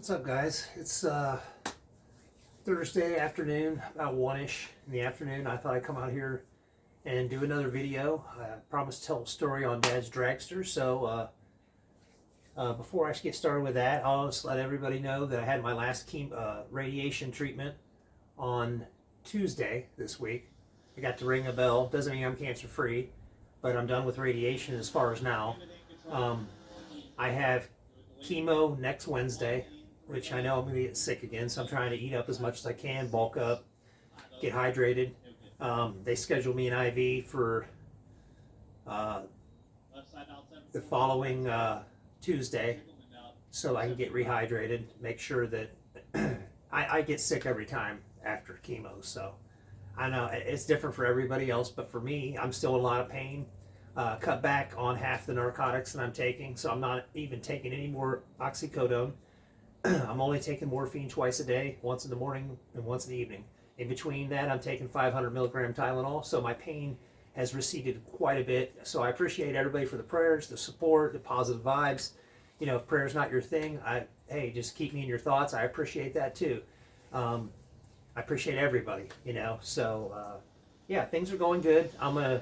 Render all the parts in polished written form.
What's up, guys? It's Thursday afternoon, about 1-ish in the afternoon. I thought I'd come out here and do another video. I promised to tell a story on Dad's dragster. So before I get started with that, I'll just let everybody know that I had my last radiation treatment on Tuesday this week. I got to ring a bell. Doesn't mean I'm cancer free, but I'm done with radiation as far as now. I have chemo next Wednesday, which I know I'm going to get sick again, so I'm trying to eat up as much as I can, bulk up, get hydrated. They scheduled me an IV for the following Tuesday, so I can get rehydrated, make sure that I get sick every time after chemo. So I know it's different for everybody else, but for me, I'm still in a lot of pain. Cut back on half the narcotics that I'm taking, so I'm not even taking any more oxycodone. I'm only taking morphine twice a day, once in the morning and once in the evening. In between that, I'm taking 500 milligram Tylenol, so my pain has receded quite a bit. So I appreciate everybody for the prayers, the support, the positive vibes. You know, if prayer's not your thing, hey, just keep me in your thoughts. I appreciate that too. I appreciate everybody, you know. So, yeah, things are going good. I'm going to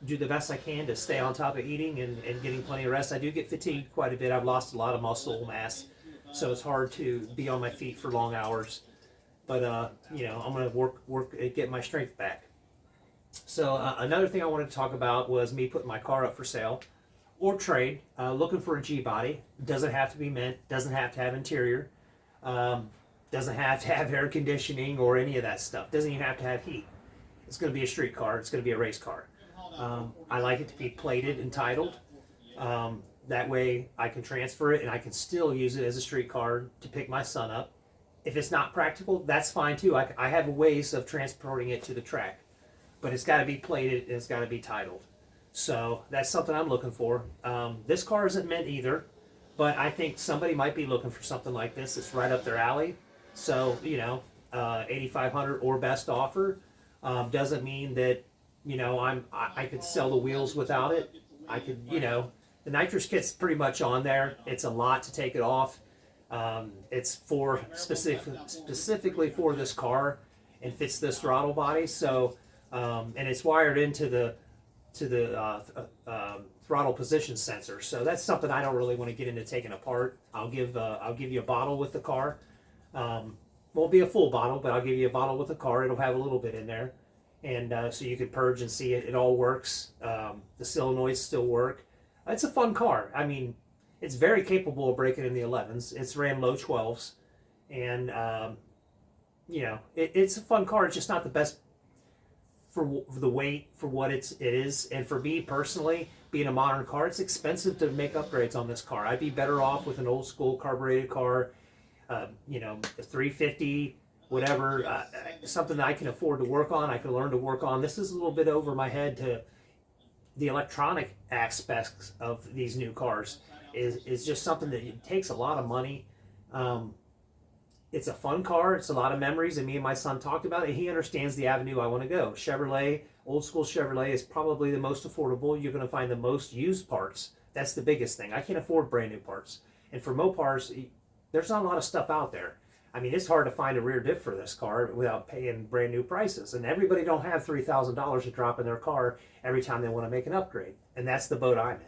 do the best I can to stay on top of eating and getting plenty of rest. I do get fatigued quite a bit. I've lost a lot of muscle mass, so it's hard to be on my feet for long hours. But you know, I'm going to work get my strength back. So another thing I wanted to talk about was me putting my car up for sale or trade. Looking for a G-body. Doesn't have to be mint. Doesn't have to have interior. Doesn't have to have air conditioning or any of that stuff. Doesn't even have to have heat. It's going to be a street car. It's going to be a race car. I like it to be plated and titled. That way I can transfer it and I can still use it as a street car to pick my son up. If it's not practical, that's fine too. I have ways of transporting it to the track, but it's got to be plated and it's got to be titled. So that's something I'm looking for. This car isn't mint either, but I think somebody might be looking for something like this. It's right up their alley. So, you know, 8,500 or best offer doesn't mean that, you know, I could sell the wheels without it. I could, you know, the nitrous kit's pretty much on there. It's a lot to take it off. It's for specifically for this car and fits this throttle body. So, and it's wired into the throttle position sensor. So that's something I don't really want to get into taking apart. I'll give you a bottle with the car. Won't be a full bottle, but I'll give you a bottle with the car. It'll have a little bit in there. And so you can purge and see it. It all works. The solenoids still work. It's a fun car. I mean, it's very capable of breaking in the 11s. It's ran low 12s. And, you know, it's a fun car. It's just not the best for the weight, for what it is. And for me personally, being a modern car, it's expensive to make upgrades on this car. I'd be better off with an old school carbureted car, you know, a 350, whatever, something that I can afford to work on, I can learn to work on. This is a little bit over my head to the electronic aspects of these new cars. Is just something that takes a lot of money. It's a fun car. It's a lot of memories, and me and my son talked about it. He understands the avenue I want to go. Chevrolet, old school Chevrolet is probably the most affordable. You're going to find the most used parts. That's the biggest thing. I can't afford brand new parts. And for Mopars, there's not a lot of stuff out there. I mean, it's hard to find a rear diff for this car without paying brand new prices. And everybody don't have $3,000 to drop in their car every time they want to make an upgrade. And that's the boat I'm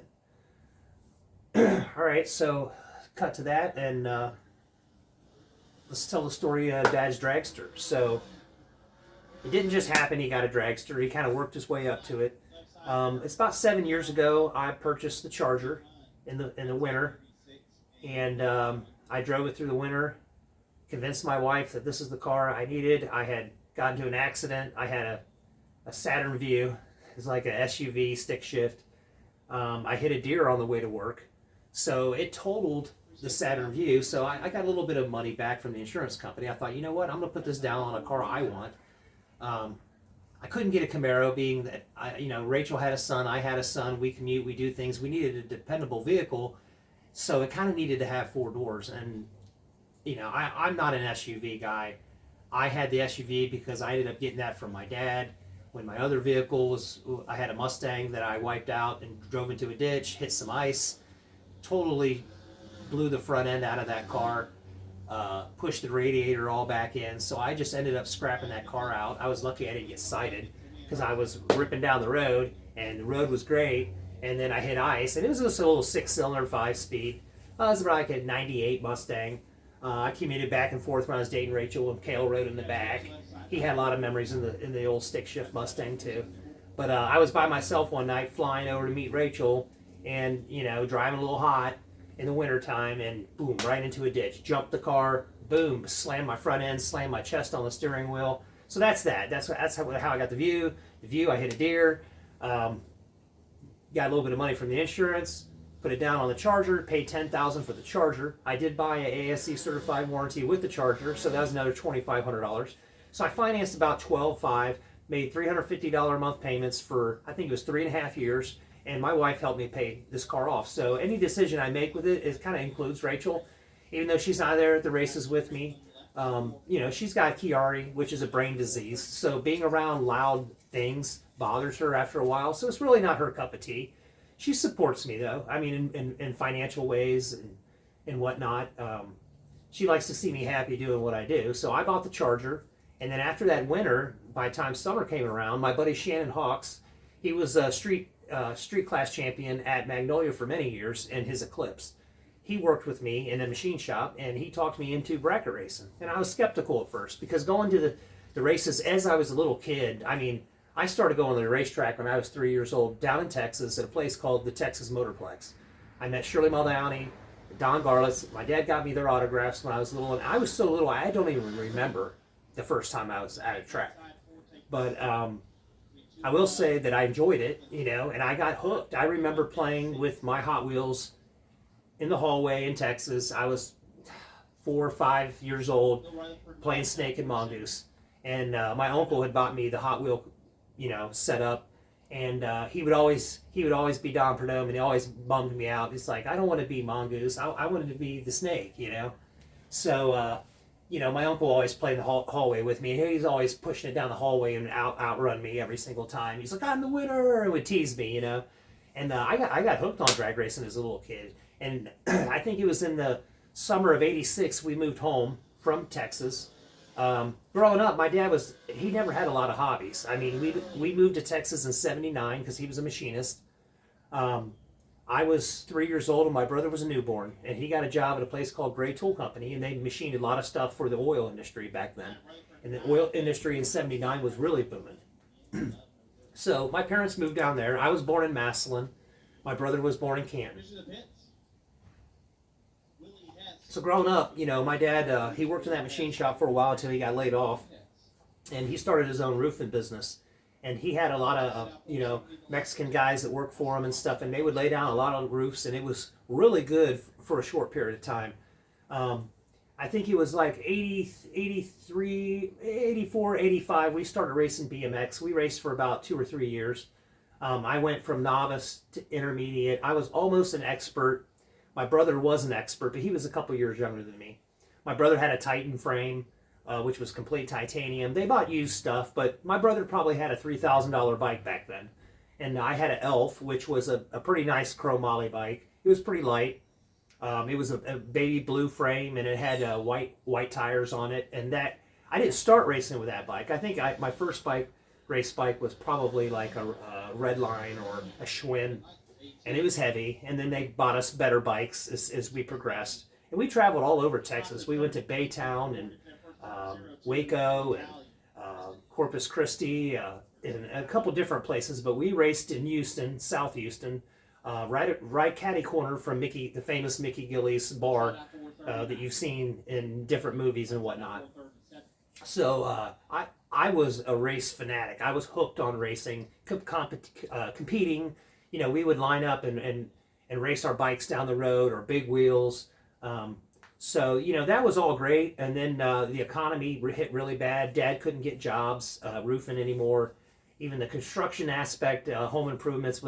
in. All right, so cut to that, and let's tell the story of Dad's dragster. So it didn't just happen. He got a dragster. He kind of worked his way up to it. It's about 7 years ago. I purchased the Charger in the winter, and I drove it through the winter. Convinced my wife that this is the car I needed. I had gotten into an accident. I had a Saturn Vue. It's like a SUV stick shift. I hit a deer on the way to work, so it totaled the Saturn Vue. So I got a little bit of money back from the insurance company. I thought, you know what, I'm gonna put this down on a car I want. I couldn't get a Camaro, being that you know, Rachel had a son, I had a son. We commute, we do things. We needed a dependable vehicle, so it kind of needed to have 4 doors. And you know, I'm not an SUV guy. I had the SUV because I ended up getting that from my dad. When my other vehicle was, I had a Mustang that I wiped out and drove into a ditch, hit some ice, totally blew the front end out of that car. pushed the radiator all back in. So I just ended up scrapping that car out. I was lucky I didn't get cited because I was ripping down the road and the road was great. And then I hit ice, and it was just a little 6-cylinder 5-speed. It was like a 98 Mustang. I commuted back and forth when I was dating Rachel, and Cale rode in the back. He had a lot of memories in the old stick shift Mustang too. But I was by myself one night flying over to meet Rachel, and driving a little hot in the wintertime, and boom, right into a ditch. Jumped the car, boom, slammed my front end, slammed my chest on the steering wheel. So that's that. That's how I got the view. The view, I hit a deer. Got a little bit of money from the insurance, put it down on the Charger, paid $10,000 for the Charger. I did buy an ASE certified warranty with the Charger, so that was another $2,500. So I financed about $12,500, made $350 a month payments for, I think it was 3.5 years, and my wife helped me pay this car off. So any decision I make with it kind of includes Rachel, even though she's not there at the races with me. She's got Chiari, which is a brain disease, so being around loud things bothers her after a while, so it's really not her cup of tea. She supports me though, I mean in financial ways and whatnot. She likes to see me happy doing what I do, so I bought the Charger. And then after that winter, by the time summer came around, my buddy Shannon Hawks, he was a street class champion at Magnolia for many years in his Eclipse. He worked with me in a machine shop, and he talked me into bracket racing. And I was skeptical at first because going to the races as I was a little kid, I mean, I started going to the racetrack when I was 3 years old down in Texas at a place called the Texas Motorplex. I met Shirley Muldowney, Don Garlitz. My dad got me their autographs when I was little, and I was so little I don't even remember the first time I was at a track. But I will say that I enjoyed it, and I got hooked. I remember playing with my Hot Wheels in the hallway in Texas. I was 4 or 5 years old playing Snake and Mongoose. And my uncle had bought me the Hot Wheel set up, and he would always be Don Perdome, and he always bummed me out. He's like, I don't want to be Mongoose, I wanted to be the Snake, So my uncle always played in the hallway with me, and he's always pushing it down the hallway and outrun me every single time. He's like, I'm the winner, and would tease me, And I got hooked on drag racing as a little kid, and I think it was in the summer of '86 we moved home from Texas. Growing up, my dad he never had a lot of hobbies. I mean, we moved to Texas in '79 because he was a machinist. I was 3 years old and my brother was a newborn, and he got a job at a place called Gray Tool Company, and they machined a lot of stuff for the oil industry back then. And the oil industry in '79 was really booming. So my parents moved down there. I was born in Massillon. My brother was born in Canton. So growing up, my dad, he worked in that machine shop for a while until he got laid off, and he started his own roofing business. And he had a lot of, Mexican guys that worked for him and stuff, and they would lay down a lot of roofs, and it was really good for a short period of time. I think it was like 80, 83, 84, 85, we started racing BMX. We raced for about 2 or 3 years. I went from novice to intermediate. I was almost an expert. My brother was an expert, but he was a couple years younger than me. My brother had a Titan frame, which was complete titanium. They bought used stuff, but my brother probably had a $3,000 bike back then. And I had an Elf, which was a pretty nice chromoly bike. It was pretty light. It was a baby blue frame, and it had white tires on it. And that I didn't start racing with that bike. I think my first race bike was probably like a Redline or a Schwinn. And it was heavy, and then they bought us better bikes as we progressed. And we traveled all over Texas. We went to Baytown and Waco and Corpus Christi and a couple different places, but we raced in Houston, South Houston, right catty corner from the famous Mickey Gilley's bar that you've seen in different movies and whatnot. So I was a race fanatic. I was hooked on racing, competing. We would line up and race our bikes down the road, or big wheels. So that was all great. And then the economy hit really bad. Dad couldn't get jobs roofing anymore. Even the construction aspect, home improvements,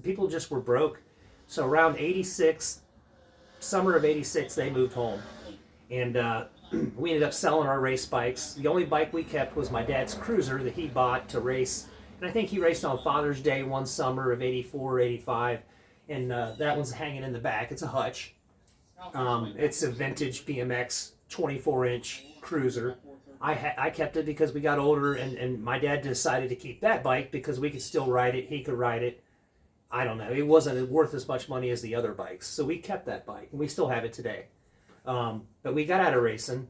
people just were broke. So around '86, summer of '86, they moved home. And we ended up selling our race bikes. The only bike we kept was my dad's Cruiser that he bought to race. And I think he raced on Father's Day one summer of '84 or '85. And that one's hanging in the back. It's a Hutch. It's a vintage BMX 24-inch Cruiser. I kept it because we got older, and my dad decided to keep that bike because we could still ride it. He could ride it. I don't know. It wasn't worth as much money as the other bikes. So we kept that bike, and we still have it today. But we got out of racing.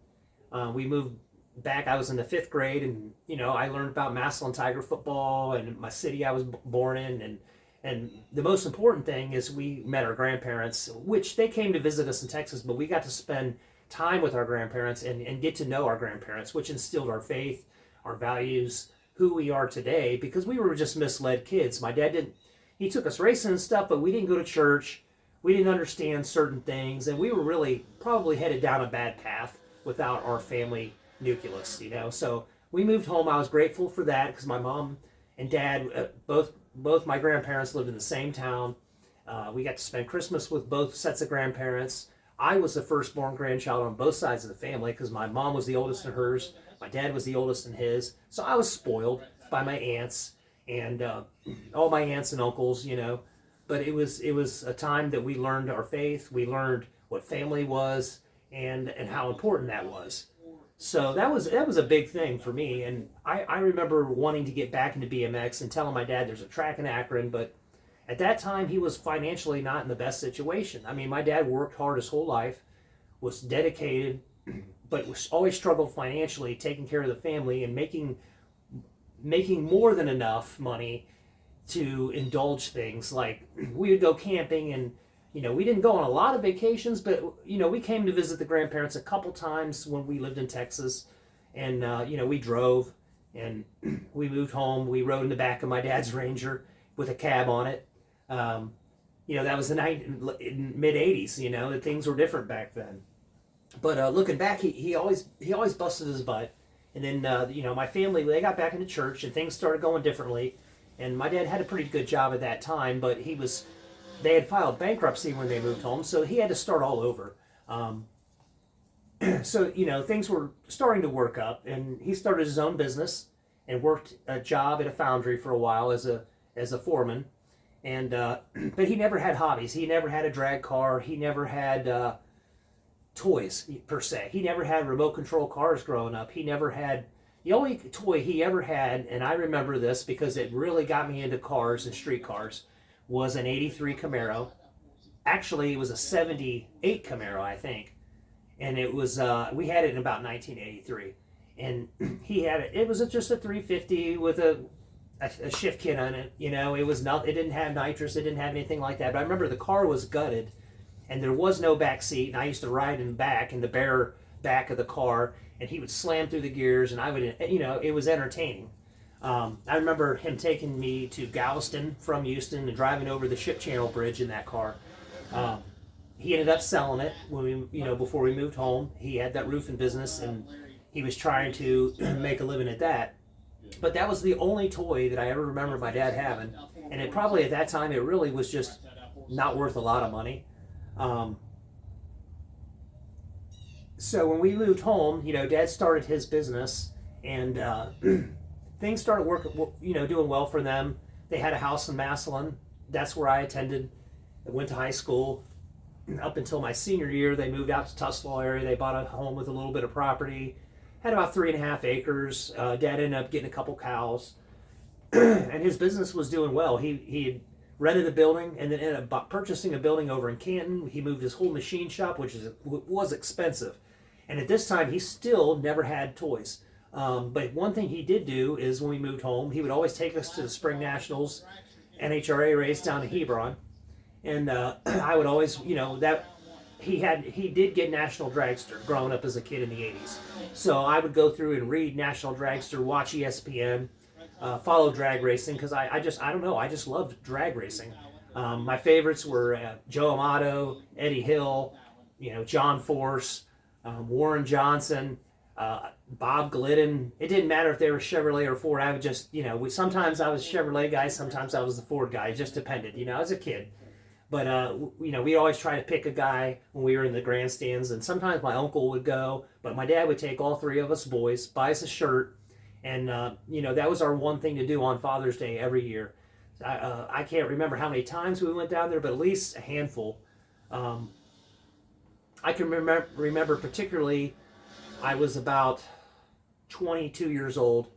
We moved back. I was in the 5th grade, and, I learned about Massillon Tiger football and my city I was born in. And the most important thing is we met our grandparents, which they came to visit us in Texas, but we got to spend time with our grandparents and get to know our grandparents, which instilled our faith, our values, who we are today, because we were just misled kids. My dad he took us racing and stuff, but we didn't go to church. We didn't understand certain things, and we were really probably headed down a bad path without our family nucleus, So we moved home. I was grateful for that because my mom and dad, both my grandparents lived in the same town. We got to spend Christmas with both sets of grandparents. I was the firstborn grandchild on both sides of the family because my mom was the oldest in hers, my dad was the oldest in his. So I was spoiled by my aunts and all my aunts and uncles, But it was a time that we learned our faith. We learned what family was and how important that was. So that was a big thing for me. And I remember wanting to get back into BMX and telling my dad there's a track in Akron, but at that time, he was financially not in the best situation. I mean, my dad worked hard his whole life, was dedicated, but was always struggled financially, taking care of the family and making more than enough money to indulge things. Like we would go camping and, we didn't go on a lot of vacations, but, we came to visit the grandparents a couple times when we lived in Texas. And, we drove and we moved home. We rode in the back of my dad's Ranger with a cab on it. That was the mid 80s, that things were different back then. But looking back, he always busted his butt. And then, my family, they got back into church and things started going differently. And my dad had a pretty good job at that time, but they had filed bankruptcy when they moved home, so he had to start all over. So, things were starting to work up, and he started his own business and worked a job at a foundry for a while as a foreman. And but he never had hobbies. He never had a drag car. He never had toys per se. He never had remote control cars growing up. He never had the only toy he ever had, and I remember this because it really got me into cars and street cars, was an '83 Camaro. Actually, it was a '78 Camaro, I think, and it was we had it in about 1983, and he had it. It was just a 350 with a shift kit on it. It was not. It didn't have nitrous. It didn't have anything like that. But I remember the car was gutted, and there was no back seat. And I used to ride in the back, in the bare back of the car, and he would slam through the gears, and I would, it was entertaining. I remember him taking me to Galveston from Houston and driving over the Ship Channel Bridge in that car. He ended up selling it when before we moved home. He had that roofing business, and he was trying to make a living at that. But that was the only toy that I ever remember my dad having, and it probably at that time it really was just not worth a lot of money. So when we moved home, Dad started his business, and things started working, doing well for them. They had a house in Massillon. That's where I attended. I went to high school. Up until my senior year, they moved out to Tussville area. They bought a home with a little bit of property. Had about 3.5 acres. Dad ended up getting a couple cows, and his business was doing well. He had rented a building and then ended up purchasing a building over in Canton. He moved his whole machine shop, which was expensive. And at this time, he still never had toys. But one thing he did do is when we moved home, he would always take us to the Spring Nationals NHRA race down to Hebron. And I would always, that he did get National Dragster growing up as a kid in the 80s. So I would go through and read National Dragster, watch ESPN, follow drag racing, because I don't know, I just loved drag racing. My favorites were Joe Amato, Eddie Hill, John Force, Warren Johnson, Bob Glidden. It didn't matter if they were Chevrolet or Ford. I would just, sometimes I was Chevrolet guy, sometimes I was the Ford guy. It just depended, as a kid. But, we always try to pick a guy when we were in the grandstands, and sometimes my uncle would go, but my dad would take all three of us boys, buy us a shirt, and, that was our one thing to do on Father's Day every year. I can't remember how many times we went down there, but at least a handful. I can remember particularly I was about 22 years old,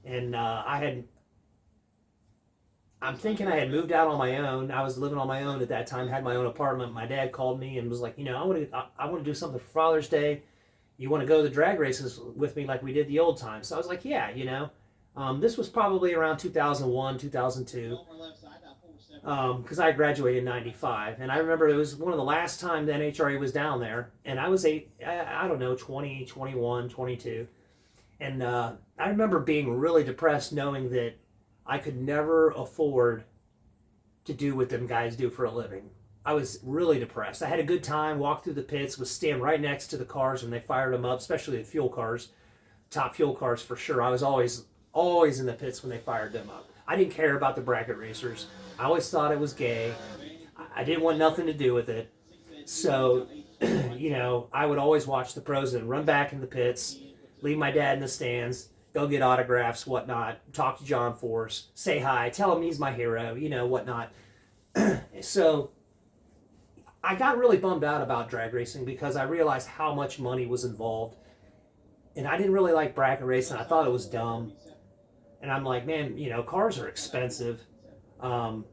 and I'm thinking I had moved out on my own. I was living on my own at that time, had my own apartment. My dad called me and was like, I want to do something for Father's Day. You want to go to the drag races with me like we did the old times? So I was like, yeah, This was probably around 2001, 2002, because I graduated in 95. And I remember it was one of the last time the NHRA was down there. And I was, I don't know, 20, 21, 22. And I remember being really depressed knowing that I could never afford to do what them guys do for a living. I was really depressed. I had a good time, walked through the pits, was standing right next to the cars when they fired them up, especially the fuel cars, top fuel cars for sure. I was always in the pits when they fired them up. I didn't care about the bracket racers. I always thought it was gay. I didn't want nothing to do with it. So, I would always watch the pros and run back in the pits, leave my dad in the stands, go get autographs, whatnot, talk to John Force, say hi, tell him he's my hero, whatnot. So I got really bummed out about drag racing because I realized how much money was involved. And I didn't really like bracket racing. I thought it was dumb. And I'm like, man, cars are expensive. So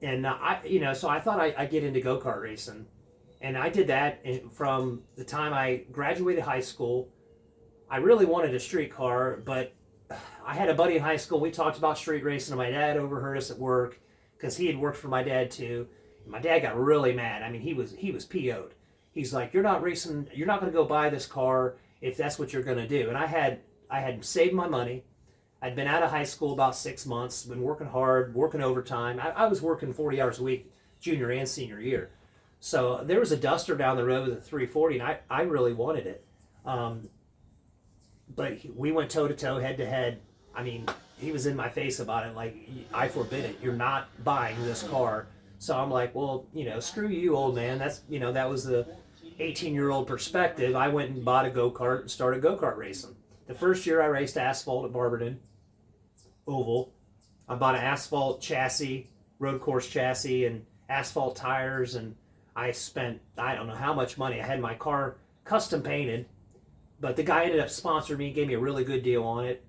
I thought I'd get into go-kart racing. And I did that from the time I graduated high school. I really wanted a street car, but I had a buddy in high school. We talked about street racing, and my dad overheard us at work because he had worked for my dad too. And my dad got really mad. I mean, he was PO'd. He's like, "You're not racing. You're not going to go buy this car if that's what you're going to do." And I had saved my money. I'd been out of high school about 6 months. Been working hard, working overtime. I was working 40 hours a week, junior and senior year. So there was a Duster down the road with a 340, and I really wanted it. But we went toe-to-toe, head-to-head. I mean, he was in my face about it, like, I forbid it. You're not buying this car. So I'm like, well, screw you, old man. That's, that was the 18-year-old perspective. I went and bought a go-kart and started go-kart racing. The first year I raced asphalt at Barberton Oval. I bought an asphalt chassis, road course chassis, and asphalt tires, and I spent, I don't know how much money. I had my car custom painted. But the guy ended up sponsoring me, gave me a really good deal on it.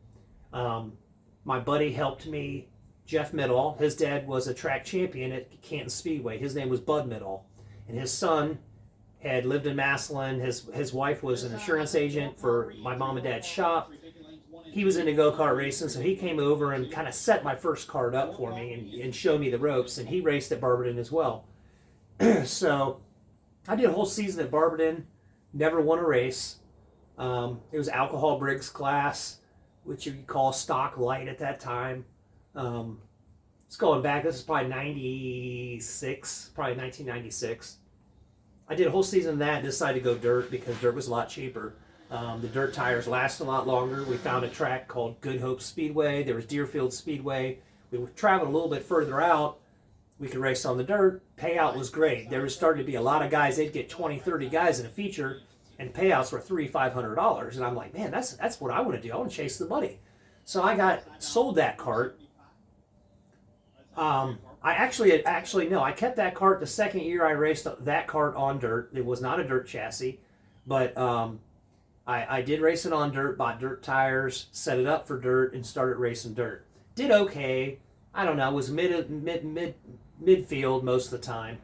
My buddy helped me, Jeff Middall. His dad was a track champion at Canton Speedway. His name was Bud Middall. And his son had lived in Massillon. His wife was an insurance agent for my mom and dad's shop. He was into go-kart racing, so he came over and kind of set my first kart up for me and showed me the ropes. And he raced at Barberton as well. So I did a whole season at Barberton, never won a race. It was alcohol Briggs class, which you could call stock light at that time. It's going back, this is probably 96, probably 1996. I did a whole season of that and decided to go dirt because dirt was a lot cheaper. The dirt tires last a lot longer. We found a track called Good Hope Speedway. There was Deerfield Speedway. We traveled a little bit further out. We could race on the dirt. Payout was great. There was starting to be a lot of guys. They'd get 20, 30 guys in a feature. And payouts were $300-$500, and I'm like, man, that's what I want to do. I want to chase the money. So I sold that kart. I kept that kart the second year I raced that kart on dirt. It was not a dirt chassis, but I did race it on dirt, bought dirt tires, set it up for dirt, and started racing dirt. Did okay. I don't know. Was midfield most of the time.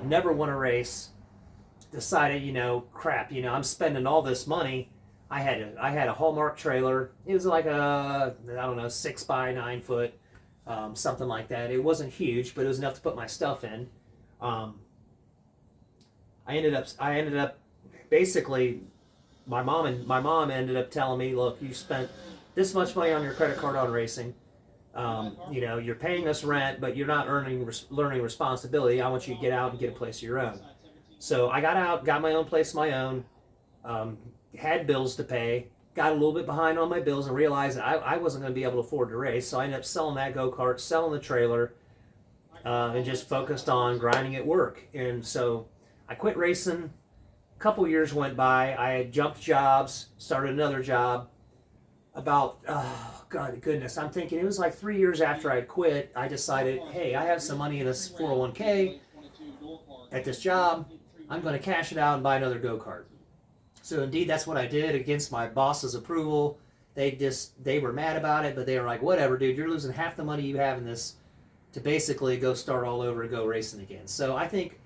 Never won a race. Decided, crap, I'm spending all this money. I had a Hallmark trailer. It was like a, I don't know, 6 by 9 foot, something like that. It wasn't huge, but it was enough to put my stuff in. I ended up basically, my mom ended up telling me, look, you spent this much money on your credit card on racing. You're paying us rent, but you're not learning responsibility. I want you to get out and get a place of your own. So I got out, got my own place of my own, had bills to pay, got a little bit behind on my bills and realized that I wasn't going to be able to afford to race. So I ended up selling that go-kart, selling the trailer, and just focused on grinding at work. And so I quit racing. A couple years went by. I had jumped jobs, started another job. About, oh, God, goodness, I'm thinking it was like 3 years after I quit, I decided, hey, I have some money in this 401k at this job. I'm going to cash it out and buy another go-kart. So indeed, that's what I did against my boss's approval. They were mad about it, but they were like, whatever, dude, you're losing half the money you have in this to basically go start all over and go racing again. So I think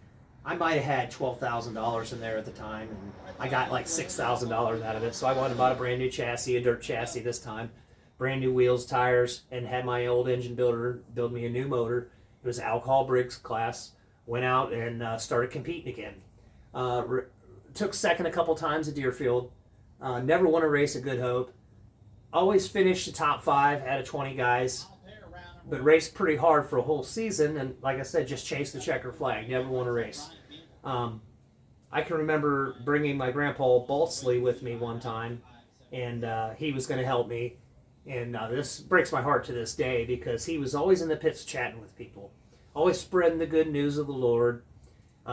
I might have had $12,000 in there at the time, and I got like $6,000 out of it. So I went and bought a brand new chassis, a dirt chassis this time, brand new wheels, tires, and had my old engine builder build me a new motor. It was alcohol Briggs class. Went out and started competing again. Took second a couple times at Deerfield. Never won a race at Good Hope. Always finished the top 5 out of 20 guys, but raced pretty hard for a whole season. And like I said, just chased the checker flag. Never won a race. I can remember bringing my grandpa Balsley with me one time, and he was going to help me. And this breaks my heart to this day because he was always in the pits chatting with people, always spreading the good news of the Lord.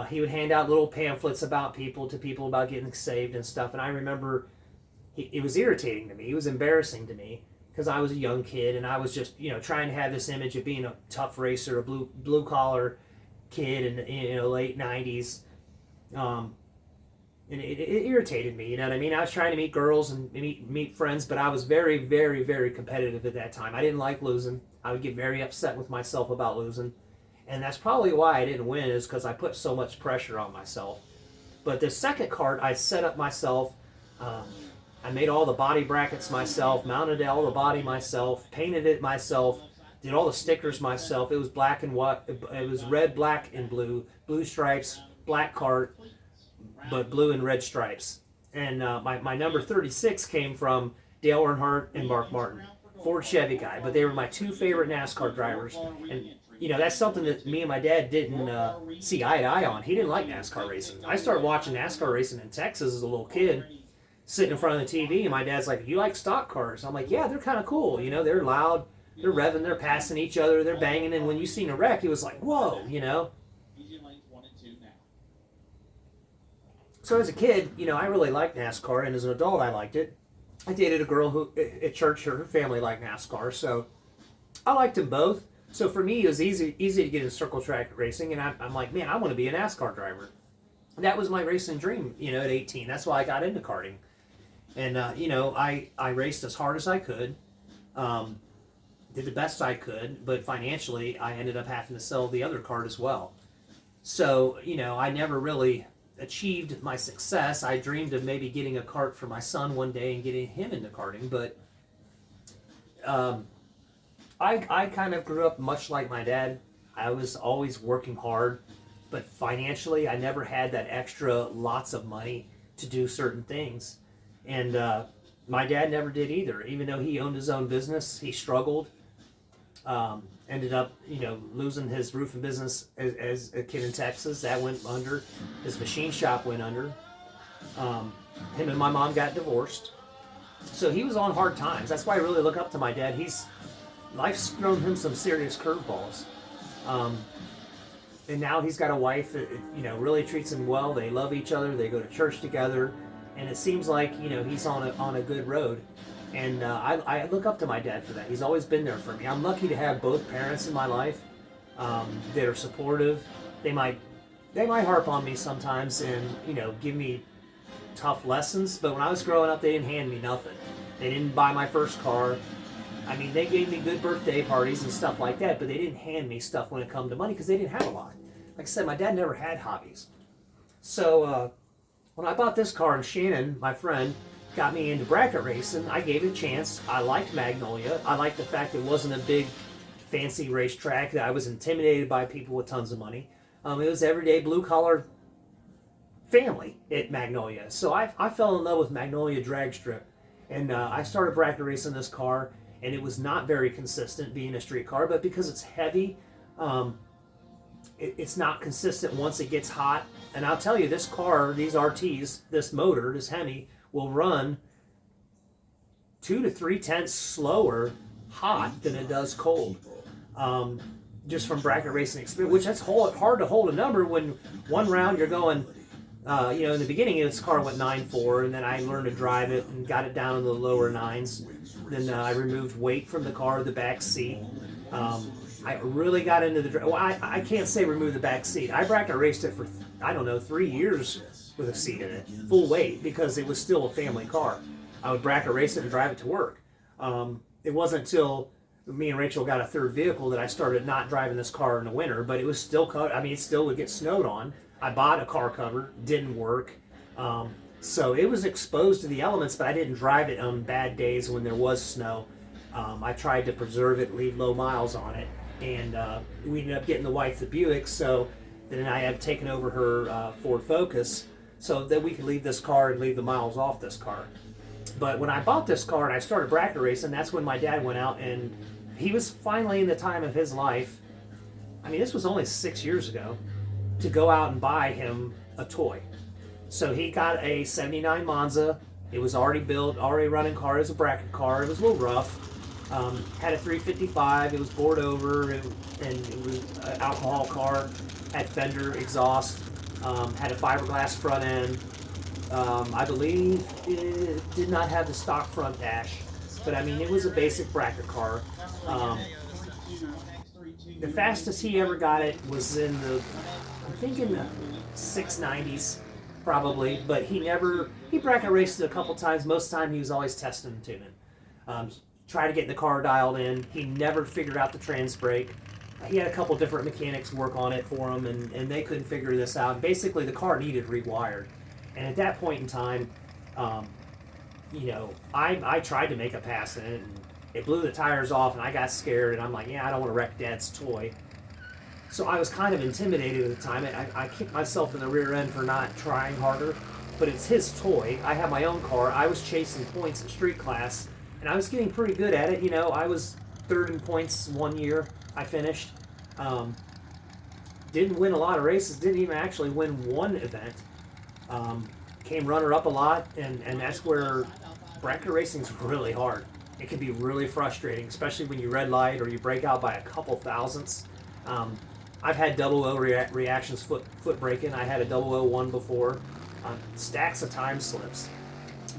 He would hand out little pamphlets about people to people about getting saved and stuff. And I remember it was irritating to me. It was embarrassing to me because I was a young kid and I was just, trying to have this image of being a tough racer, a blue collar kid in the late 90s. And it irritated me, you know what I mean? I was trying to meet girls and meet friends, but I was very, very, very competitive at that time. I didn't like losing. I would get very upset with myself about losing. And that's probably why I didn't win, is because I put so much pressure on myself. But the second cart, I set up myself. I made all the body brackets myself, mounted all the body myself, painted it myself, did all the stickers myself. It was black and white. It was red, black, and blue stripes, black cart, but blue and red stripes. And my number 36 came from Dale Earnhardt and Mark Martin, Ford Chevy guy. But they were my 2 favorite NASCAR drivers. And that's something that me and my dad didn't see eye to eye on. He didn't like NASCAR racing. I started watching NASCAR racing in Texas as a little kid, sitting in front of the TV, and my dad's like, "You like stock cars?" I'm like, "Yeah, they're kind of cool. They're loud, they're revving, they're passing each other, they're banging." And when you seen a wreck, it was like, "Whoa," So as a kid, I really liked NASCAR, and as an adult, I liked it. I dated a girl who at church, her family liked NASCAR, so I liked them both. So for me, it was easy to get into circle track racing, and I'm like, man, I want to be a NASCAR driver. And that was my racing dream, at 18. That's why I got into karting. And, I raced as hard as I could, did the best I could, but financially, I ended up having to sell the other cart as well. So, I never really achieved my success. I dreamed of maybe getting a cart for my son one day and getting him into karting, but I kind of grew up much like my dad. I was always working hard, but financially, I never had that extra lots of money to do certain things. And my dad never did either. Even though he owned his own business, he struggled. Ended up, losing his roofing business as a kid in Texas. That went under. His machine shop went under. Him and my mom got divorced. So he was on hard times. That's why I really look up to my dad. Life's thrown him some serious curveballs. And now he's got a wife that, really treats him well. They love each other. They go to church together. And it seems like, he's on a good road. And I look up to my dad for that. He's always been there for me. I'm lucky to have both parents in my life that are supportive. They might harp on me sometimes and, give me tough lessons. But when I was growing up, they didn't hand me nothing. They didn't buy my first car. I mean, they gave me good birthday parties and stuff like that, but they didn't hand me stuff when it come to money because they didn't have a lot. Like I said, my dad never had hobbies. So when I bought this car and Shannon, my friend, got me into bracket racing, I gave it a chance. I liked Magnolia. I liked the fact it wasn't a big, fancy racetrack, that I was intimidated by people with tons of money. It was everyday blue-collar family at Magnolia. So I fell in love with Magnolia drag strip. And I started bracket racing this car, and it was not very consistent being a street car, but because it's heavy, it's not consistent once it gets hot. And I'll tell you, this car, these RTs, this motor, this Hemi, will run 2 to 3 tenths slower hot than it does cold. Just from bracket racing experience, which that's hard to hold a number when one round you're going, in the beginning this car went 9.4, and then I learned to drive it and got it down in the lower 9s. Then I removed weight from the car, the back seat. I really got into I can't say remove the back seat. I bracket raced it for, 3 years with a seat in it, full weight, because it was still a family car. I would bracket race it and drive it to work. It wasn't until me and Rachel got a third vehicle that I started not driving this car in the winter, but it was still it still would get snowed on. I bought a car cover, didn't work. So it was exposed to the elements, but I didn't drive it on bad days when there was snow. I tried to preserve it, leave low miles on it, and we ended up getting the wife the Buick, so then I had taken over her Ford Focus so that we could leave this car and leave the miles off this car. But when I bought this car and I started bracket racing, that's when my dad went out, and he was finally in the time of his life. I mean, this was only 6 years ago, to go out and buy him a toy. So he got a 79 Monza. It was already built, already running car as a bracket car. It was a little rough. Had a 355. It was bored over, and it was an alcohol car. Had fender exhaust. Had a fiberglass front end. I believe it did not have the stock front dash, but I mean, it was a basic bracket car. The fastest he ever got it was in I'm thinking the 690s. Probably, but he bracket raced it a couple times. Most of the time he was always testing and tuning. Try to get the car dialed in. He never figured out the trans brake. He had a couple different mechanics work on it for him, and they couldn't figure this out. Basically, the car needed rewired. And at that point in time, I tried to make a pass in it, and it blew the tires off, and I got scared, and I'm like, yeah, I don't want to wreck Dad's toy. So I was kind of intimidated at the time. I kicked myself in the rear end for not trying harder, but it's his toy. I have my own car. I was chasing points in street class, and I was getting pretty good at it. I was third in points one year I finished. Didn't win a lot of races, didn't even actually win one event. Came runner-up a lot, and that's where bracket racing's really hard. It can be really frustrating, especially when you red light or you break out by a couple thousandths. I've had double O reactions foot breaking. I had a 001 before. Stacks of time slips.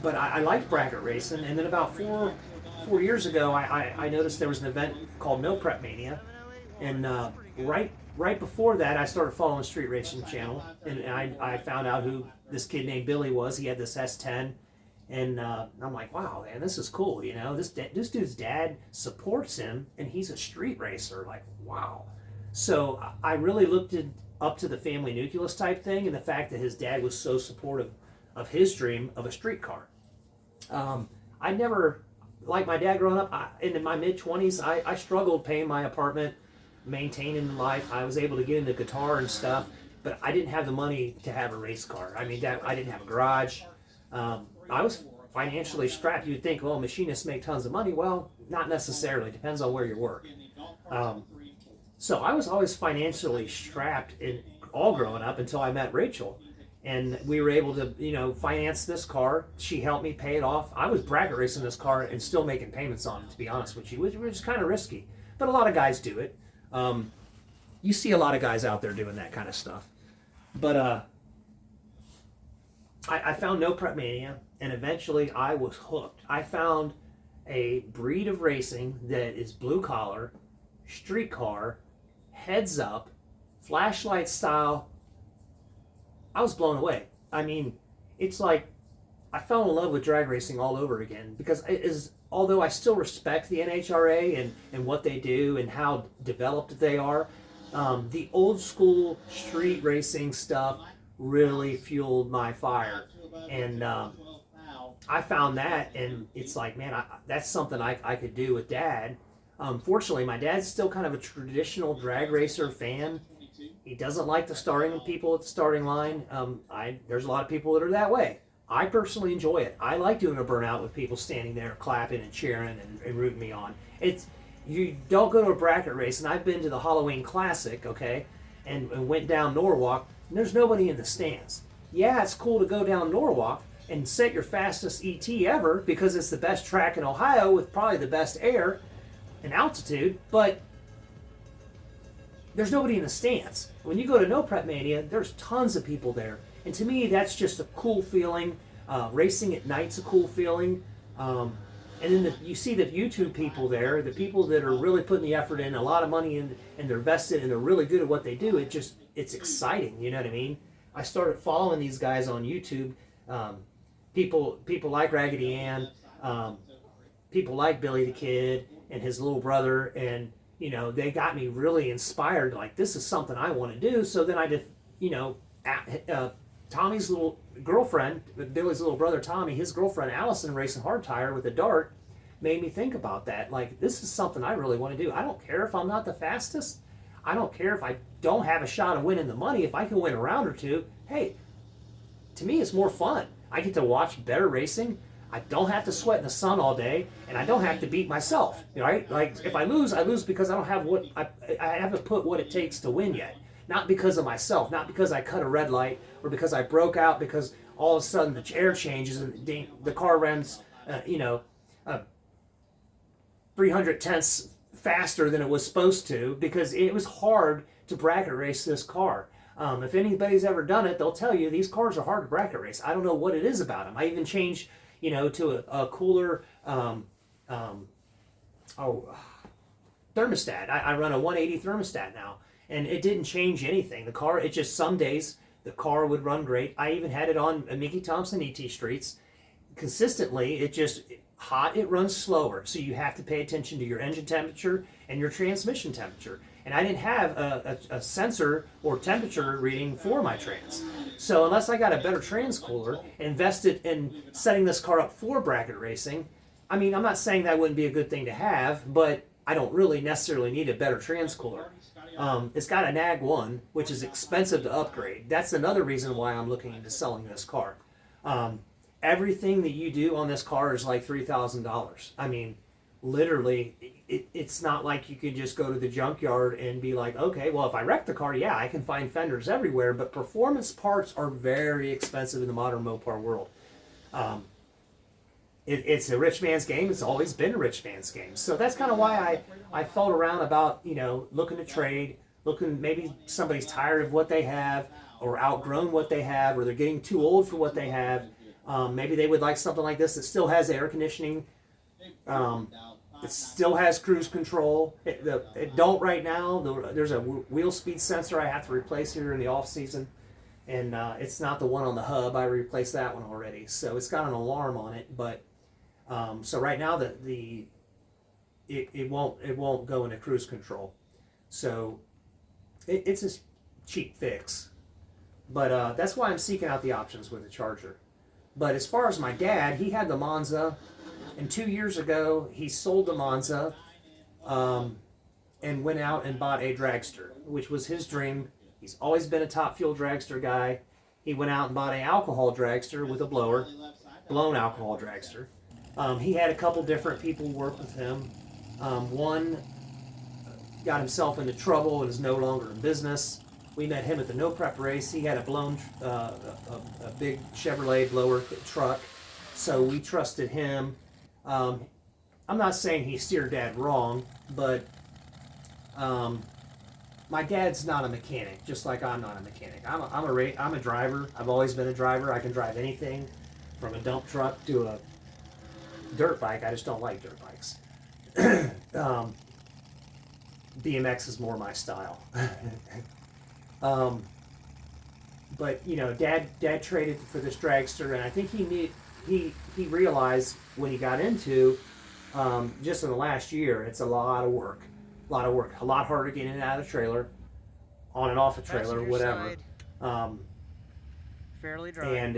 But I liked bracket racing, and then about four years ago, I noticed there was an event called No Prep Mania, and right before that, I started following Street Racing Channel, and I found out who this kid named Billy was. He had this S10, and I'm like, wow, man, this is cool. This dude's dad supports him, and he's a street racer. Like, wow. So I really looked up to the family nucleus type thing, and the fact that his dad was so supportive of his dream of a street car. I never, like my dad growing up, in my mid-20s, I struggled paying my apartment, maintaining life. I was able to get into guitar and stuff, but I didn't have the money to have a race car. I mean, I didn't have a garage. I was financially strapped. You'd think, well, machinists make tons of money. Well, not necessarily. Depends on where you work. So I was always financially strapped all growing up until I met Rachel. And we were able to, finance this car. She helped me pay it off. I was bracket racing this car and still making payments on it, to be honest with you, which was kind of risky. But a lot of guys do it. You see a lot of guys out there doing that kind of stuff. But I found No Prep Mania, and eventually I was hooked. I found a breed of racing that is blue collar, street car, heads up, flashlight style. I was blown away. I mean, it's like I fell in love with drag racing all over again, because although I still respect the NHRA and what they do and how developed they are, the old school street racing stuff really fueled my fire. And I found that, and it's like, man, that's something I could do with Dad. Fortunately, my dad's still kind of a traditional drag racer fan. He doesn't like the starting people at the starting line. There's a lot of people that are that way. I personally enjoy it. I like doing a burnout with people standing there clapping and cheering and rooting me on. You don't go to a bracket race, and I've been to the Halloween Classic, okay, and went down Norwalk, and there's nobody in the stands. Yeah, it's cool to go down Norwalk and set your fastest ET ever, because it's the best track in Ohio with probably the best air and altitude, but there's nobody in the stands. When you go to No Prep Mania, there's tons of people there. And to me, that's just a cool feeling. Racing at night's a cool feeling. And then you see the YouTube people there, the people that are really putting the effort in, a lot of money in, and they're vested and they're really good at what they do. It's exciting, you know what I mean? I started following these guys on YouTube. Um, people like Raggedy Ann, um, people like Billy the Kid and his little brother, and they got me really inspired. Like, this is something I want to do. So then I did, you know, Tommy's little girlfriend, Billy's little brother Tommy, his girlfriend Allison racing hard tire with a dart made me think about that. Like, this is something I really want to do. I don't care if I'm not the fastest. I don't care if I don't have a shot of winning the money. If I can win a round or two, hey, to me it's more fun. I get to watch better racing. I don't have to sweat in the sun all day, and I don't have to beat myself. Right? Like, if I lose because I don't have what I haven't put what it takes to win yet. Not because of myself, not because I cut a red light, or because I broke out, because all of a sudden the air changes and the car runs, 300 tenths faster than it was supposed to, because it was hard to bracket race this car. If anybody's ever done it, they'll tell you these cars are hard to bracket race. I don't know what it is about them. I even changed, to a cooler thermostat. I run a 180 thermostat now, and it didn't change anything. The car, it just, some days the car would run great. I even had it on Mickey Thompson ET streets consistently. It just hot, it runs slower, so you have to pay attention to your engine temperature and your transmission temperature. And I didn't have a sensor or temperature reading for my trans. So unless I got a better trans cooler, invested in setting this car up for bracket racing, I mean, I'm not saying that wouldn't be a good thing to have, but I don't really necessarily need a better trans cooler. It's got a NAG 1, which is expensive to upgrade. That's another reason why I'm looking into selling this car. Everything that you do on this car is like $3,000. I mean, literally, it's not like you can just go to the junkyard and be like, okay, well, if I wreck the car, yeah, I can find fenders everywhere, but performance parts are very expensive in the modern Mopar world. It's a rich man's game. It's always been a rich man's game. So that's kind of why I thought around about, looking to trade, looking, maybe somebody's tired of what they have, or outgrown what they have, or they're getting too old for what they have. Maybe they would like something like this that still has air conditioning. It still has cruise control. It don't right now. There's a wheel speed sensor I have to replace here in the off season, and it's not the one on the hub. I replaced that one already, so it's got an alarm on it. But so right now it won't go into cruise control. So it's a cheap fix, but that's why I'm seeking out the options with the Charger. But as far as my dad, he had the Monza, and 2 years ago he sold the Monza and went out and bought a dragster, which was his dream. He's always been a Top Fuel dragster guy. He went out and bought an alcohol dragster with a blower, blown alcohol dragster. He had a couple different people work with him. One got himself into trouble and is no longer in business. We met him at the No Prep race. He had a blown, a big Chevrolet blower truck, so we trusted him. I'm not saying he steered Dad wrong, but my dad's not a mechanic, just like I'm not a mechanic. I'm a driver. I've always been a driver. I can drive anything, from a dump truck to a dirt bike. I just don't like dirt bikes. BMX is more my style. But Dad traded for this dragster, and I think he realized when he got into, just in the last year, it's a lot of work, a lot harder to get in and out of the trailer, on and off the trailer, Passenger whatever. side, fairly dry. And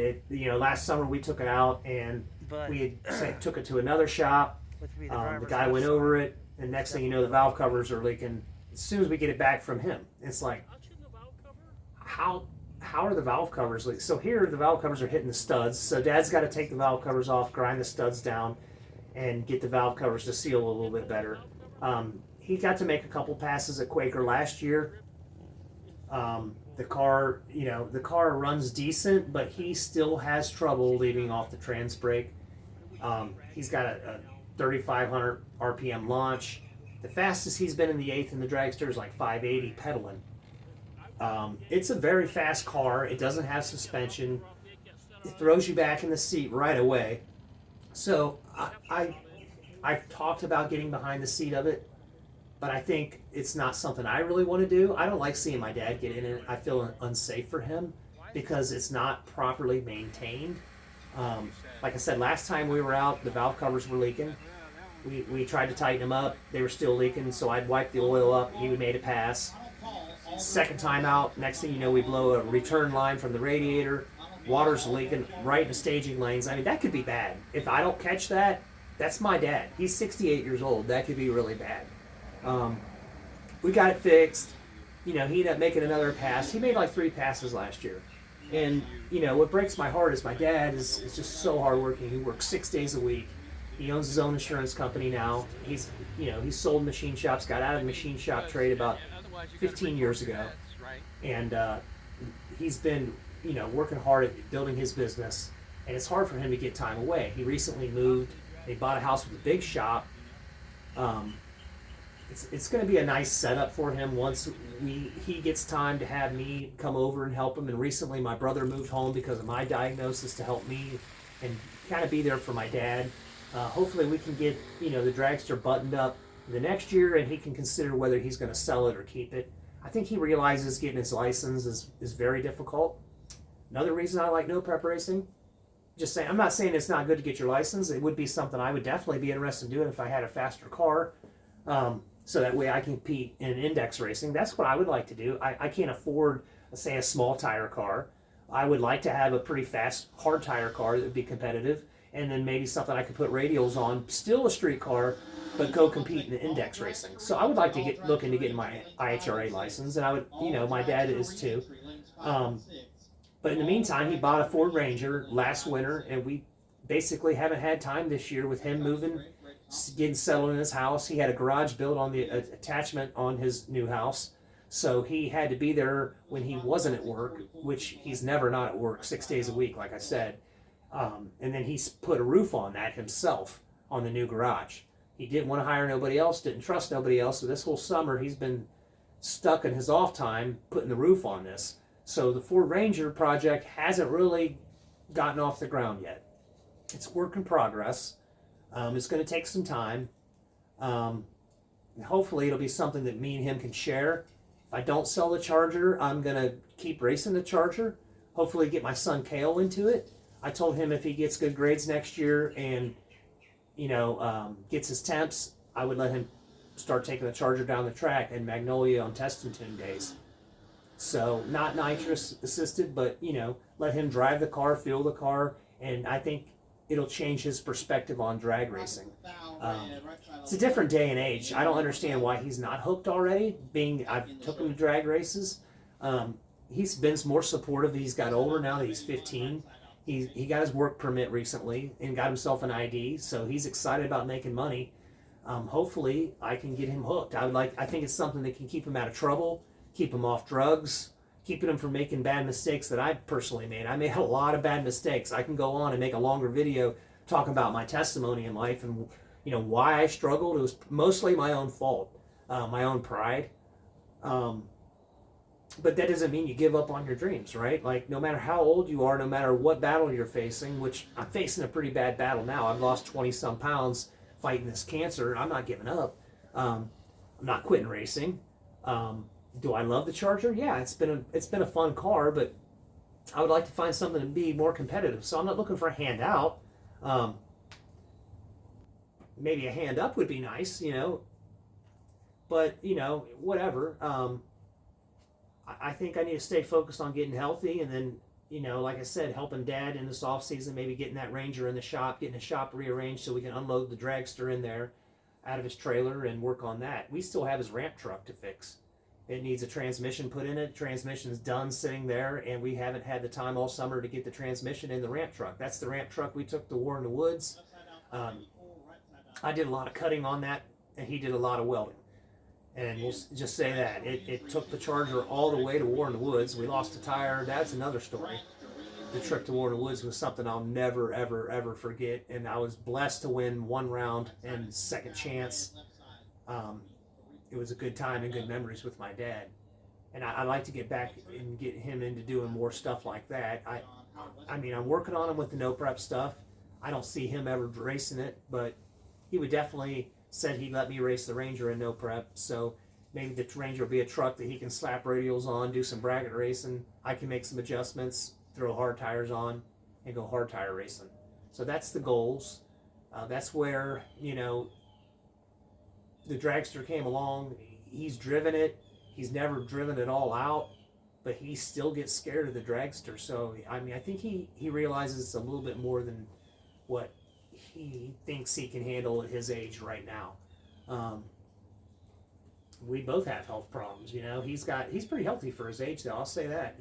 last summer we took it out, and But we took it to another shop. with me, The driver's guy went left over side. it, and next thing you know, the valve covers are leaking. As soon as we get it back from him, it's like, how are the valve covers leaking? So here, the valve covers are hitting the studs. So Dad's got to take the valve covers off, grind the studs down, and get the valve covers to seal a little bit better. He got to make a couple passes at Quaker last year. The car runs decent, but he still has trouble leaving off the trans brake. He's got a 3,500 RPM launch. The fastest he's been in the 8th in the dragster is like 580 pedaling. It's a very fast car. It doesn't have suspension. It throws you back in the seat right away. So I've talked about getting behind the seat of it, but I think it's not something I really want to do. I don't like seeing my dad get in it. I feel unsafe for him. because it's not properly maintained. Like I said, last time we were out, the valve covers were leaking. We tried to tighten them up. They were still leaking, so I'd wipe the oil up. He made a pass. Second time out, next thing you know, we blow a return line from the radiator. Water's leaking right in the staging lanes. I mean, that could be bad. If I don't catch that, that's my dad. He's 68 years old. That could be really bad. We got it fixed. You know, he ended up making another pass. He made like 3 passes last year. And, you know, what breaks my heart is my dad is just so hardworking. He works 6 days a week. He owns his own insurance company now. He's sold machine shops, got out of the machine shop trade about 15 years ago. And he's been, you know, working hard at building his business. And it's hard for him to get time away. He recently moved. They bought a house with a big shop. It's going to be a nice setup for him once he gets time to have me come over and help him. And recently my brother moved home because of my diagnosis to help me and kind of be there for my dad. Hopefully we can get, you know, the dragster buttoned up the next year, and he can consider whether he's going to sell it or keep it. I think he realizes getting his license is very difficult. Another reason I like no prep racing, just saying, I'm not saying it's not good to get your license. It would be something I would definitely be interested in doing if I had a faster car. So that way I can compete in index racing. That's what I would like to do. I can't afford, say, a small tire car. I would like to have a pretty fast hard tire car that would be competitive, and then maybe something I could put radials on, still a street car, but go compete in the index racing. So I would like to look into getting my IHRA license, and I would, you know, my dad is too. But in the meantime, he bought a Ford Ranger last winter, and we basically haven't had time this year with him moving, getting settled in his house. He had a garage built on the attachment on his new house, so he had to be there when he wasn't at work, which he's never not at work 6 days a week, like I said. And then he's put a roof on that himself on the new garage. He didn't want to hire nobody else, didn't trust nobody else, so this whole summer he's been stuck in his off time putting the roof on this. So the Ford Ranger project hasn't really gotten off the ground yet. It's work in progress. It's going to take some time. Hopefully it'll be something that me and him can share. If I don't sell the Charger, I'm going to keep racing the Charger. Hopefully get my son Kale into it. I told him if he gets good grades next year and, you know, gets his temps, I would let him start taking the Charger down the track and Magnolia on test and tune days. So not nitrous assisted, but, you know, let him drive the car, feel the car, and I think it'll change his perspective on drag racing. It's a different day and age. I don't understand why he's not hooked already. I've took him to drag races. He's been more supportive. He's got older now that he's 15. He got his work permit recently and got himself an ID, so he's excited about making money. Hopefully I can get him hooked. I think it's something that can keep him out of trouble, keep him off drugs, keeping him from making bad mistakes that I personally made. I made a lot of bad mistakes. I can go on and make a longer video talking about my testimony in life and, you know, why I struggled. It was mostly my own fault, my own pride. But that doesn't mean you give up on your dreams, right? Like, no matter how old you are, no matter what battle you're facing, which I'm facing a pretty bad battle now. I've lost 20-some pounds fighting this cancer, and I'm not giving up. I'm not quitting racing. Do I love the Charger? Yeah, it's been a fun car, but I would like to find something to be more competitive. So I'm not looking for a handout. Maybe a hand up would be nice, you know. But, you know, whatever. I think I need to stay focused on getting healthy, and then, you know, like I said, helping Dad in this off season, maybe getting that Ranger in the shop, getting the shop rearranged so we can unload the dragster in there out of his trailer and work on that. We still have his ramp truck to fix. It needs a transmission put in it. Transmission is done sitting there, and we haven't had the time all summer to get the transmission in the ramp truck. That's the ramp truck we took to War in the Woods. I did a lot of cutting on that, and he did a lot of welding. And we'll just say that. It took the Charger all the way to War in the Woods. We lost a tire. That's another story. The trip to War in the Woods was something I'll never, ever, ever forget. And I was blessed to win one round and second chance. It was a good time and good memories with my dad. And I'd like to get back and get him into doing more stuff like that. I mean, I'm working on him with the no prep stuff. I don't see him ever racing it, but he would definitely said he'd let me race the Ranger in no prep. So maybe the Ranger will be a truck that he can slap radials on, do some bracket racing. I can make some adjustments, throw hard tires on, and go hard tire racing. So that's the goals. That's where, you know, the dragster came along. He's driven it. He's never driven it all out, but he still gets scared of the dragster. So, I mean, I think he realizes it's a little bit more than what he thinks he can handle at his age right now. We both have health problems, you know. He's pretty healthy for his age, though. I'll say that.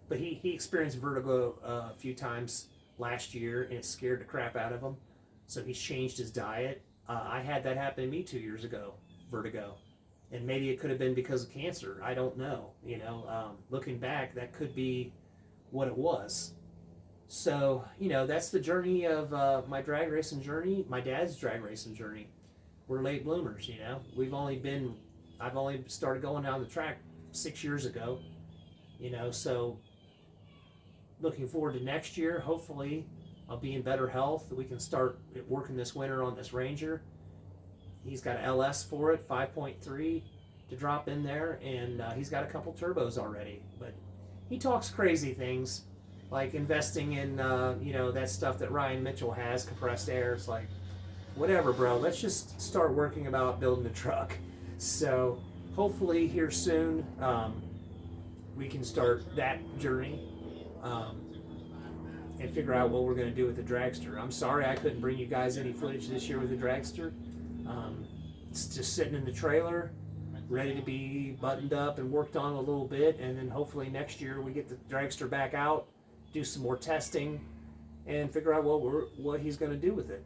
But he experienced vertigo a few times last year, and it scared the crap out of him. So he's changed his diet. I had that happen to me 2 years ago, vertigo. And maybe it could have been because of cancer. I don't know. You know, looking back, that could be what it was. So, you know, that's the journey of my drag racing journey, my dad's drag racing journey. We're late bloomers, you know. I've only started going down the track 6 years ago, you know, so looking forward to next year. Hopefully I'll be in better health. We can start working this winter on this Ranger. He's got an LS for it, 5.3 to drop in there, and he's got a couple turbos already. But he talks crazy things, like investing in, you know, that stuff that Ryan Mitchell has, compressed air. It's like, whatever, bro. Let's just start working about building a truck. So hopefully here soon we can start that journey and figure out what we're going to do with the dragster. I'm sorry I couldn't bring you guys any footage this year with the dragster. It's just sitting in the trailer, ready to be buttoned up and worked on a little bit, and then hopefully next year we get the dragster back out, do some more testing, and figure out what he's going to do with it.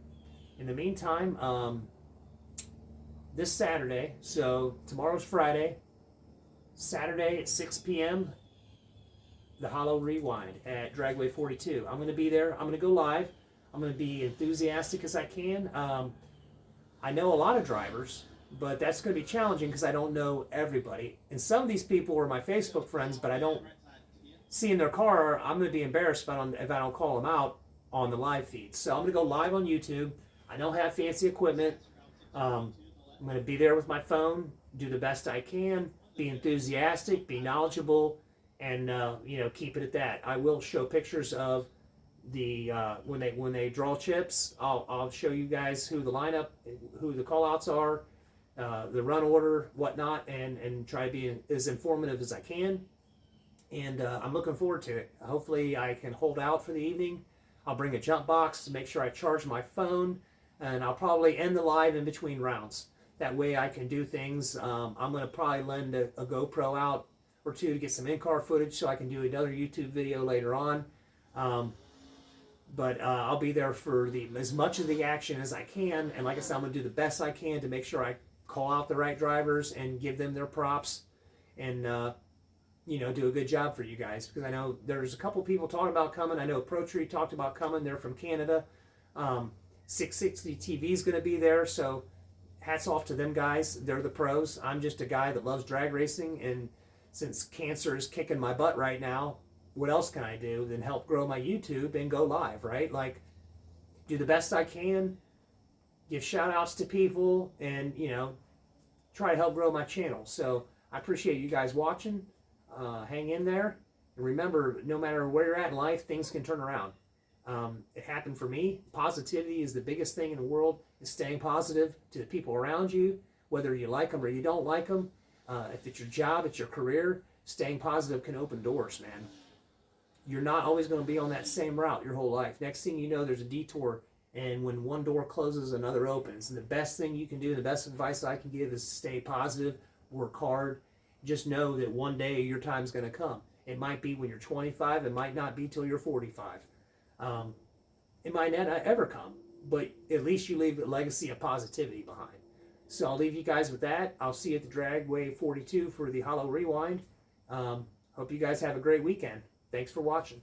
In the meantime, this Saturday, so tomorrow's Friday, Saturday at 6 p.m., the Hollow Rewind at Dragway 42. I'm going to be there. I'm going to go live. I'm going to be enthusiastic as I can. I know a lot of drivers, but that's going to be challenging because I don't know everybody. And some of these people are my Facebook friends, but I don't see in their car. I'm going to be embarrassed if I don't call them out on the live feed. So I'm going to go live on YouTube. I don't have fancy equipment. I'm going to be there with my phone, do the best I can, be enthusiastic, be knowledgeable, and you know, keep it at that. I will show pictures of the when they draw chips. I'll show you guys who the lineup, who the callouts are, the run order, whatnot, and try to be as informative as I can. And I'm looking forward to it. Hopefully I can hold out for the evening. I'll bring a jump box to make sure I charge my phone, and I'll probably end the live in between rounds. That way I can do things. I'm going to probably lend a GoPro out or two to get some in-car footage so I can do another YouTube video later on. But I'll be there for as much of the action as I can. And like I said, I'm going to do the best I can to make sure I call out the right drivers and give them their props and, you know, do a good job for you guys. Because I know there's a couple people talking about coming. I know ProTree talked about coming. They're from Canada. 660 TV is going to be there. So hats off to them guys. They're the pros. I'm just a guy that loves drag racing, and since cancer is kicking my butt right now, what else can I do than help grow my YouTube and go live, right? Like, do the best I can, give shout outs to people, and, you know, try to help grow my channel. So I appreciate you guys watching. Hang in there. And remember, no matter where you're at in life, things can turn around. It happened for me. Positivity is the biggest thing in the world, is staying positive to the people around you, whether you like them or you don't like them. If it's your job, it's your career, staying positive can open doors, man. You're not always going to be on that same route your whole life. Next thing you know, there's a detour, and when one door closes, another opens. And the best thing you can do, the best advice I can give is stay positive, work hard. Just know that one day your time's going to come. It might be when you're 25. It might not be till you're 45. It might not ever come, but at least you leave a legacy of positivity behind. So I'll leave you guys with that. I'll see you at the Dragway 42 for the Hollow Rewind. Hope you guys have a great weekend. Thanks for watching.